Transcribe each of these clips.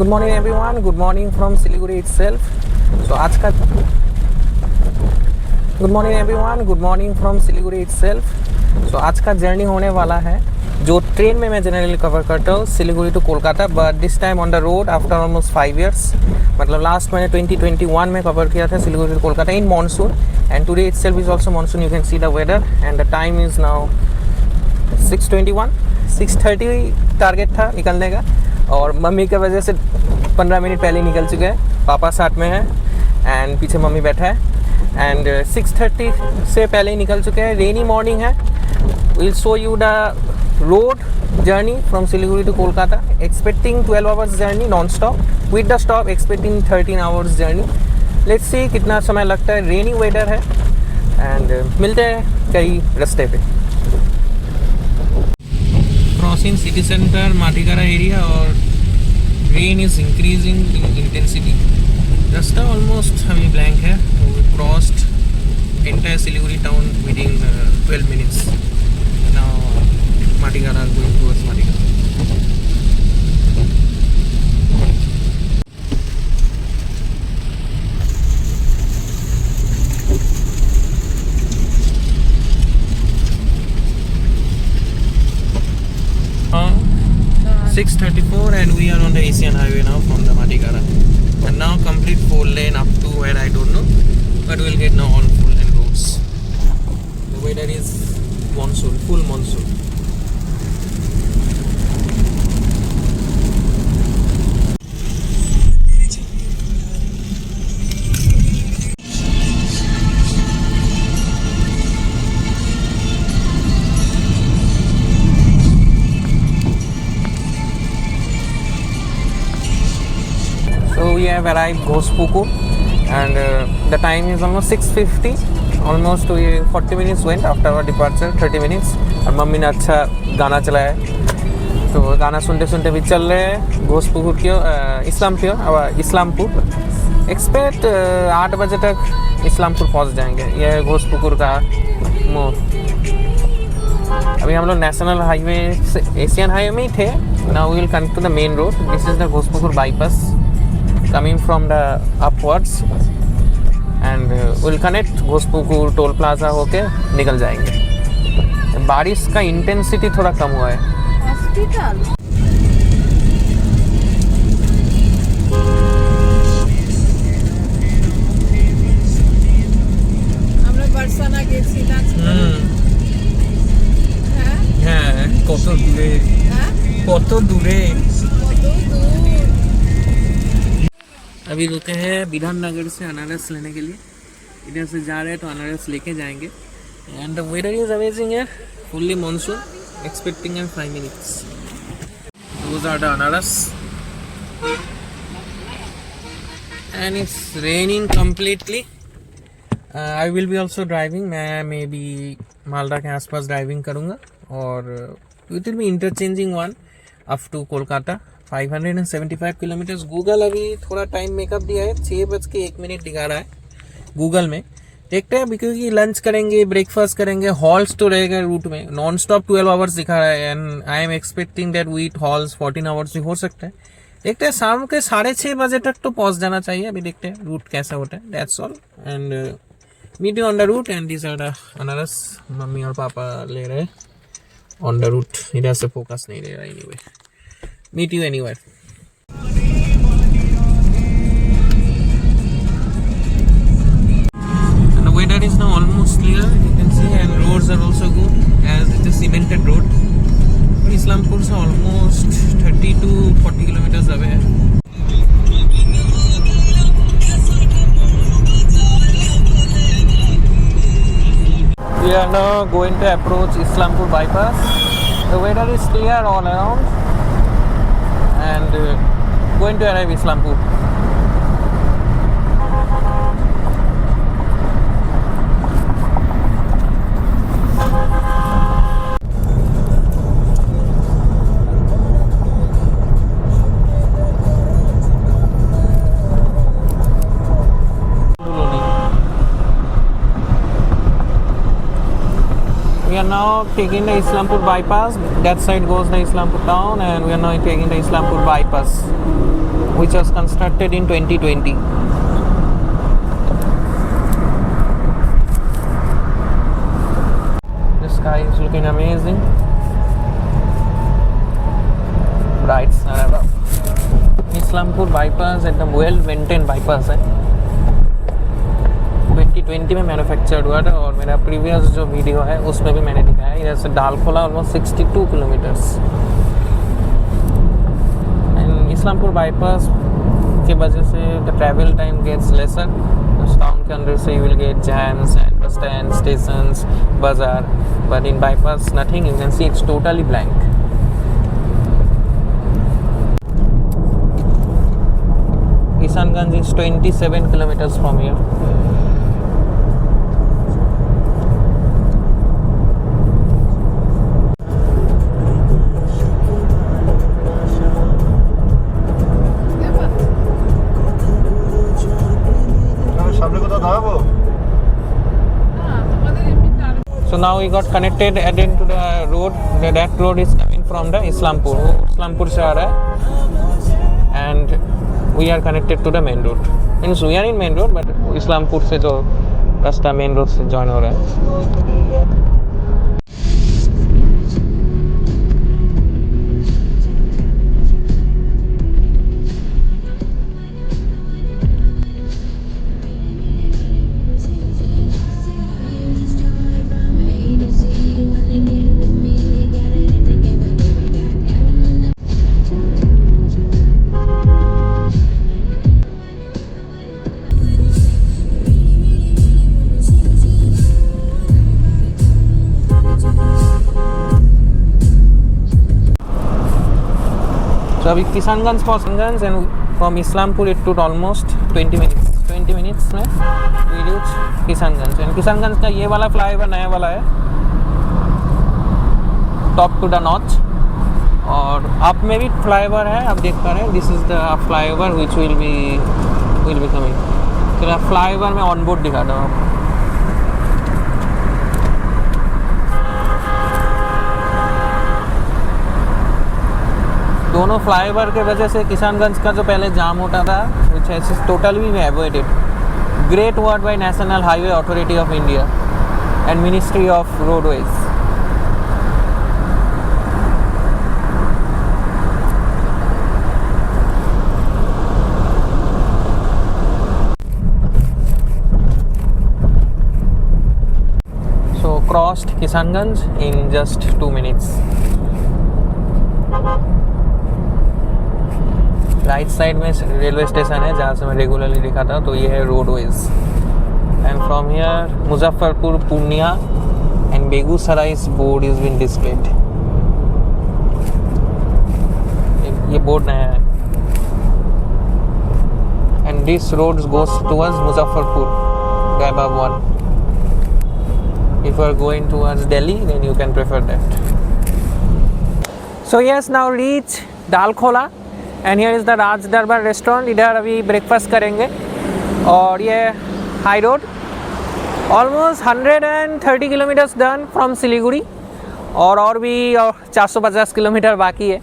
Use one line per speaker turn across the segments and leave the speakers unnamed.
Good morning everyone, good morning from Siliguri itself. So आज का good morning everyone, good morning from Siliguri itself. So आज का journey होने वाला है जो ट्रेन में मैं जनरली कवर करता हूँ Siliguri to Kolkata, but this time on the road after almost 5 years। मतलब लास्ट मैंने 2021 में कवर किया था Siliguri to Kolkata in monsoon, and today itself is also monsoon. You can see the weather and the time is now 6:21। 6:30 target था निकलने का, और मम्मी की वजह से 15 मिनट पहले निकल चुके हैं। पापा साथ में है एंड पीछे मम्मी बैठा है, एंड 6:30 से पहले ही निकल चुके हैं। रेनी मॉर्निंग है। Will show you the road journey from Siliguri to Kolkata, expecting 12 hours journey non stop, with the stop expecting 13 hours journey. Let's see कितना समय लगता है। रेनी वेदर है एंड मिलते हैं कई रास्ते पे। Crossing city centre Matigara area और rain is increasing in intensity. रास्ता ऑलमोस्ट हमें ब्लैंक है। We crossed entire Siliguri town within 12 minutes। Now Matigara going towards Matigara. हाँ 6:34 and we are on the Asian Highway now from the Matikara, and now complete 4 lane up to where I don't know, but we'll get now on full lane roads. The weather is monsoon, full monsoon. So we have arrived Ghospukur and the time is almost 6:50. Almost 40 minutes went after our departure, 30 minutes। और mummy ने अच्छा गाना चलाया, तो गाना सुनते सुनते भी चल रहे हैं घोसपुकुर की इस्लामपुर। एक्सपेक्ट 8 बजे तक इस्लामपुर पहुंच जाएंगे। यह है घोसपुकुर का मोड़। अभी हम लोग नेशनल हाईवे से एशियन हाईवे में ही थे। Now we will connect to the main road. This is the Ghoshpukur bypass coming from the upwards and will connect Ghoshpukur toll plaza होके निकल जाएंगे। बारिश का इंटेंसिटी थोड़ा कम हुआ है। हॉस्पिटल আমরা বার্সানা গেছিলাম। হ্যাঁ কত দূরে, কত দূরে। अभी रुके हैं विधाननगर से अनारस लेने के लिए। इधर से जा रहे हैं तो अनारस लेके जाएंगे। And the weather is amazing है, fully monsoon, expecting in 5 minutes। Those are the अनारस and it's raining completely. I will be also driving. मैं मे बी मालदा के आसपास ड्राइविंग करूँगा, और it will be interchanging one up to Kolkata. 575 kilometres. Google अभी थोड़ा time makeup दिया है, 6:01 दिखा रहा है गूगल में। देखते हैं, क्योंकि लंच करेंगे, ब्रेकफास्ट करेंगे, हॉल्स तो रहेगा रूट में। नॉन स्टॉप 12 hours दिखा रहा है, and I am expecting that we halls 14 hours भी हो सकता है। देखते हैं, शाम के 6:30 बजे तक तो पहुंच जाना चाहिए। अभी देखते हैं रूट कैसा होता है। That's all, and meet you on the route. And this are the अनारस मम्मी और पापा ले रहे हैं ऑन द रूट। इधर से फोकस नहीं ले रहा anyway. Meet you anywhere. And the weather is now almost clear, you can see, and roads are also good as it is cemented road. Islampur is almost 30 to 40 kilometers away. We are now going to approach Islampur bypass. The weather is clear all around and going to arrive Islampur. We are now taking the Islampur bypass. That side goes the Islampur town, and we are now taking the Islampur bypass. which was constructed in 2020. The sky is looking amazing. Bright sun above. Islampur bypass एकदम well maintain bypass है. 2020 में manufactured हुआ था और मेरा previous जो video है उसमें भी मैंने दिखाया. इधर से Dalkhola almost 62 kilometres. And Islampur bypass की वजह से the travel time gets lesser. Town के अंदर से you will get jams and bus stand, stations, बाजार. But in bypass nothing. You can see it's totally blank. Kishanganj is 27 kilometers from here. So now we got connected again to the road. That road is coming from the Islampur. Islampur से आ रहा है and we are connected to the main road. Means we are in main road but Islampur से जो रास्ता main road से join हो रहा है. So अभी Kishanganj Kishanganj and from Islampur it took almost 20 minutes में we reach Kishanganj. And Kishanganj का ये वाला फ्लाईओवर नया वाला है, टॉप टू द नॉर्थ. और अप में भी फ्लाईओवर है, आप देख पा रहे हैं. This is the flyover which will be coming. फिर फ्लाईओवर में ऑन बोर्ड दिखाता हूँ आपको. दोनों फ्लाईओवर के वजह से किशनगंज का जो पहले जाम होता था which has totally been avoided. Great work by national highway authority of India and ministry of roadways. So crossed Kishanganj in just 2 minutes. Right side में रेलवे स्टेशन है जहाँ से मैं रेगुलरली दिखाता हूँ. तो ये है roadways. And from here Muzaffarpur, Purnia and Begusarai board is been displayed. ये बोर्ड नया है. And this road goes towards Muzaffarpur, the above one. If you are going towards Delhi, then you can prefer that. So yes, now reach Dalkhola. And here is the Raj Darbar restaurant. इधर अभी breakfast करेंगे. और ये high road almost 130 kilometers done from Siliguri. और भी 450 kilometre बाकी है.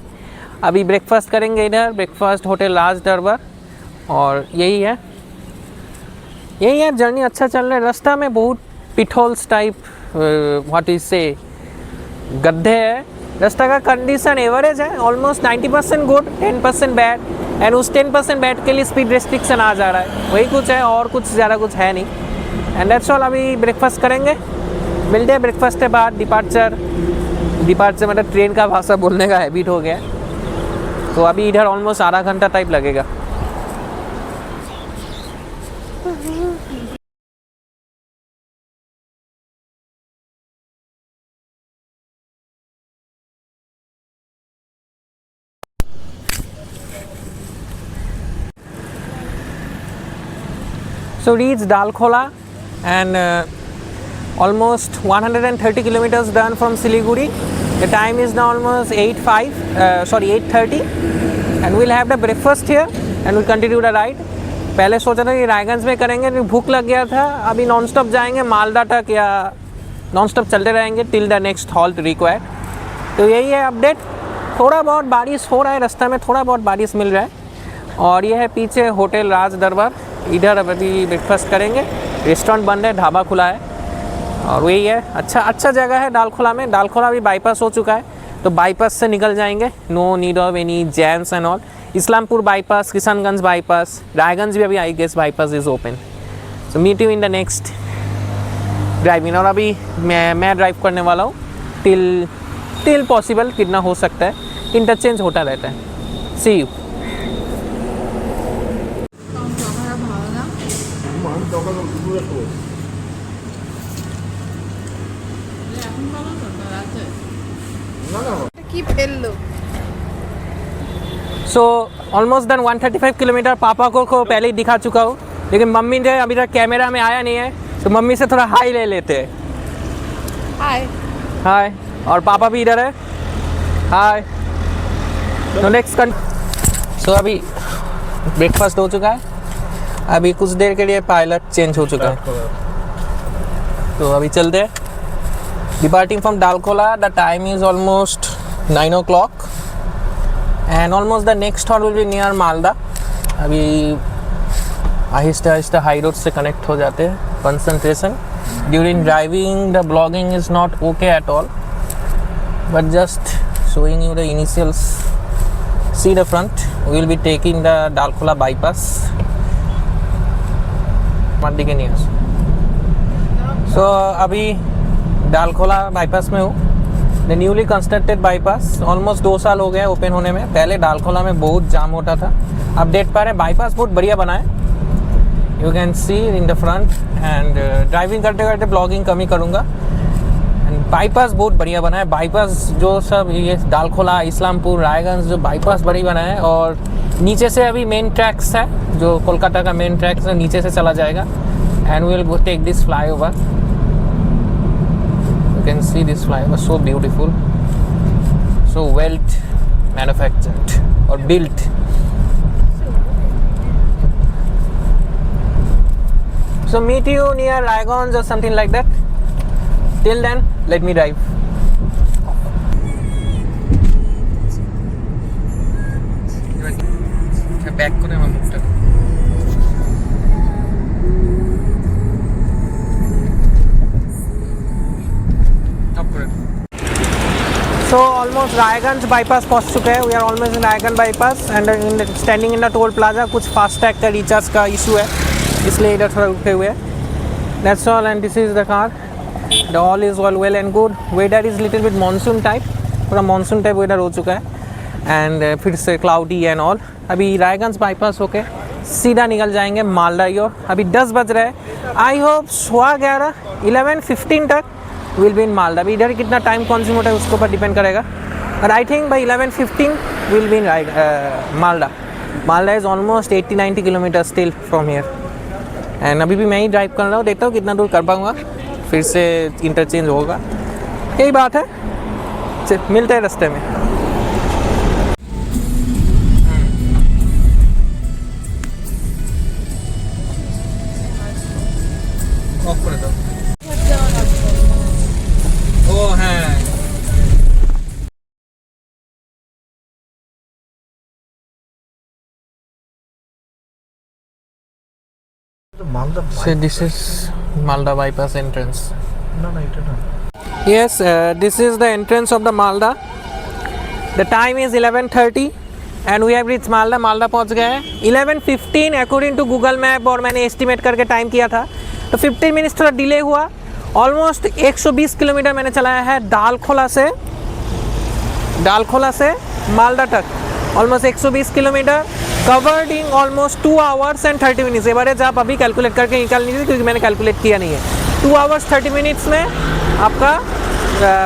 अभी ब्रेकफास्ट करेंगे इधर. ब्रेकफास्ट होटल राज दरबार. और यही है जर्नी. अच्छा चल रहा है. रास्ता में बहुत पिटहोल्स टाइप व्हाट इज से गड्ढे है. रास्ता का कंडीशन एवरेज है. Almost 90% good, 10% bad. एंड उस 10% बैड के लिए स्पीड रेस्ट्रिक्शन आ जा रहा है. वही कुछ है और कुछ ज़्यादा कुछ है नहीं. And that's all. अभी ब्रेकफास्ट करेंगे. मिलते हैं ब्रेकफास्ट के बाद. डिपार्चर मतलब ट्रेन का भाषा बोलने का हैबिट हो गया. तो अभी इधर ऑलमोस्ट आधा घंटा टाइप लगेगा. So reach Dalkhola and almost 130 kilometers done from Siliguri. The time is now almost 8:30 and we'll have the breakfast here and we'll continue the ride. पहले सोचा था कि रायगंज में करेंगे, तो भूख लग गया था. अभी नॉन स्टॉप जाएंगे मालदा तक या नॉन स्टॉप चलते रहेंगे till the next halt required. तो यही है अपडेट. थोड़ा बहुत बारिश हो रहा है रास्ता में, थोड़ा बहुत बारिश मिल रहा है. और ये है पीछे होटल राज दरबार, इधर अभी ब्रेकफास्ट करेंगे। रेस्टोरेंट बंद है, ढाबा खुला है और वही है। अच्छा जगह है डालखोला में। डालखोला अभी बाईपास हो चुका है, तो बाईपास से निकल जाएंगे, no need of any jams and all. Islampur bypass, Kishanganj bypass, Raiganj भी अभी I guess bypass is open. So meet you in the next driving. और अभी मैं ड्राइव करने वाला हूँ टिल पॉसिबल, कितना हो सकता है, इंटरचेंज होता रहता है। See you. So almost done 135 kilometer. पापा को पहले ही दिखा चुका हूँ, लेकिन मम्मी ने अभी तक कैमरा में आया नहीं है, तो मम्मी से थोड़ा हाई ले लेते हैं।
हाय
हाय। और पापा भी इधर है, हाय। तो नेक्स्ट सो अभी ब्रेकफास्ट हो चुका है, अभी कुछ देर के लिए पायलट चेंज हो चुका है, तो अभी चलते हैं। Departing from Dalkhola, the time is almost 9 o'clock and almost the next hort will be near Malda. अभी आहिस्ता आहिस्ता हाई रोड से कनेक्ट हो जाते हैं। Concentration during driving, the blogging is not okay at all, but just showing you the initials। see the front, we will be taking the Dalkhola bypass। मंडी के near. सो अभी Dalkhola bypass में हूँ, the newly constructed bypass. Almost 2 साल हो गए open होने में। पहले डालखोला में बहुत जाम होता था, अब देख पा रहे हैं बाईपास बहुत बढ़िया बना है। You can C in the front end driving करते करते ब्लॉगिंग कम ही करूँगा। एंड बाईपास बहुत बढ़िया बना है। बाईपास जो सब ये डालखोला, इस्लामपुर, रायगंज जो बाईपास बड़ी बना है, और नीचे से अभी मेन ट्रैक्स है, जो कोलकाता का मेन ट्रैक्स है, नीचे से चला जाएगा। And we will take this flyover. You can see this flyover, so beautiful, so well manufactured or built। So meet you near Raiganj or something like that। Till then, let me drive। back করে আমার মুখটা। So almost Raiganj bypass पहुंच चुके हैं। We are almost in Raiganj bypass and standing in the toll plaza. कुछ FASTag का recharge का issue है, इसलिए इधर थोड़ा रुके हुए हैं। That's all and this is the car. The all is all well and good. Weather is little bit monsoon type, पूरा मानसून टाइप वेदर हो चुका है एंड फिर से क्लाउडी एंड ऑल। अभी रायगंज बाईपास होके सीधा निकल जाएंगे मालदा की ओर। अभी 10 बज रहे हैं। आई होप 11:15 11:15 तक विल बी इन मालदा। अभी इधर कितना टाइम कंज्यूम होता है उसके ऊपर डिपेंड करेगा, but I think by 11:15 will be in Malda. Malda is almost 80-90 kilometre still from here. And अभी भी मैं ही ड्राइव कर रहा हूँ, देखता हूँ कितना दूर कर पाऊँगा, फिर से इंटरचेंज होगा। यही बात है, मिलते हैं रास्ते में। So this is Malda bypass entrance।
No, it is
Yes, this is the entrance of the Malda। The time is 11:30 and we have reached Malda। Malda पहुंच गए हैं 11:15 अकॉर्डिंग टू गूगल मैप, और मैंने एस्टिमेट करके टाइम किया था, तो 15 minutes थोड़ा डिले हुआ। ऑलमोस्ट 120 किलोमीटर मैंने चलाया है डालखोला से मालदा तक। Almost 120 kilometre covered in almost 2 hours and 30 minutes। Average आप अभी कैलकुलेट करके निकाल लीजिए, क्योंकि मैंने कैलकुलेट किया नहीं है। 2 hours 30 minutes में आपका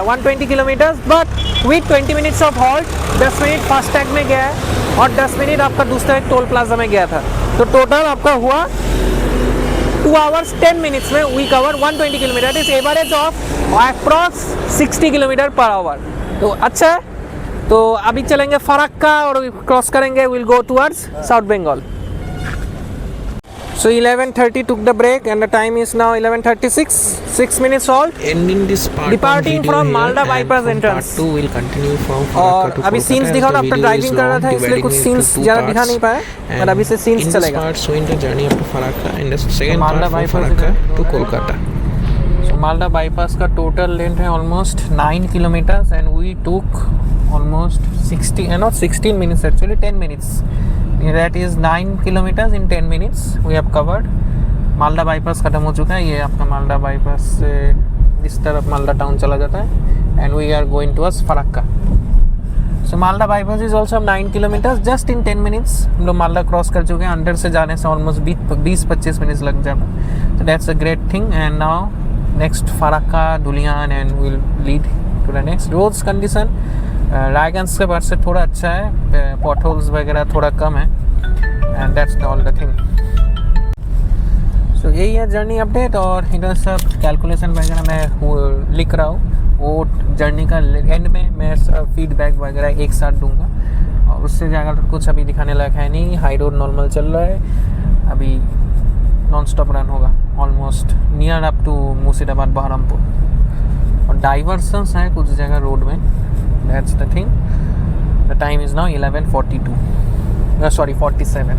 120 kilometre, but with 20 minutes of halt. 10 minute FASTag में गया है और 10 मिनट आपका दूसरा एक टोल प्लाजा में गया था, तो टोटल आपका हुआ 2 hours 10 minutes में we cover 120 kilometre. Is average of approx 60 kilometre per hour, तो अच्छा है। तो अभी चलेंगे फरक्का और क्रॉस करेंगे, will go towards south Bengal. So 11:30 took the break and the time is now 11:36. 6 minutes halt.
Ending this part
Departing
one video
from
here,
Malda
and
bypass
from
entrance.
Part 2 will continue from
और
Farakka to
अभी
Kolkata
scenes
as
दिखाओ
the
after
video
driving
is
कर रहा
long,
था इसलिए
dividing
कुछ
into
scenes
two
ज़्यादा दिखा
parts.
नहीं पाया
And
पर अभी से
in
सीन्स
this
चलेगा
part showing the journey up to Farakka and the second
Malda
part from
bypass
Farakka to
is-
Kolkata.
So Malda bypass का टोटल लेंथ है almost 9 kilometres and we took almost 60 not 16 minutes actually 10 minutes. That is 9 kilometers in 10 minutes we have covered. Malda bypass खत्म हो चुका है, ये आपका Malda bypass से इस तरफ मालदा टाउन चला जाता है and we are going towards Farakka. So Malda bypass is also 9 kilometres just in 10 minutes हम लोग मालदा क्रॉस कर चुके हैं. अंदर से जाने से ऑलमोस्ट 20-25 मिनट्स लग जाता है. So that's a great thing and now next Farakka Dhulian and will lead to the next. Roads condition Raiganj के पास से थोड़ा अच्छा है, पॉट होल्स वगैरह थोड़ा कम है and that's all the thing. So यही है जर्नी अपडेट और इधर सब कैलकुलेशन वगैरह मैं लिख रहा हूँ. वो जर्नी का एंड में मैं सब फीडबैक वगैरह एक साथ दूंगा और उससे ज़्यादा तो कुछ अभी दिखाने लायक है नहीं. हाई रोड नॉर्मल चल रहा है, अभी नॉन स्टॉप रन होगा almost near up to Murshidabad Baharampur और डाइवर्सन्स हैं कुछ जगह रोड में. That's the thing. The time is now 11:42 sorry 47.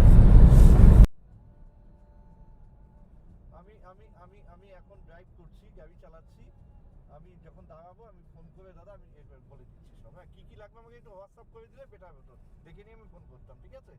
আমি এখন ড্রাইভ করছি, গাড়ি চালাচ্ছি. আমি যখন দাঁড়াবো আমি ফোন করে দাদা আমি বলে দিচ্ছি সব. হ্যাঁ, কি লাগবে আমাকে একটু হোয়াটসঅ্যাপ করে দিলে বেটার হতো, দেখে নিয়ে আমি ফোন করতাম. ঠিক আছে?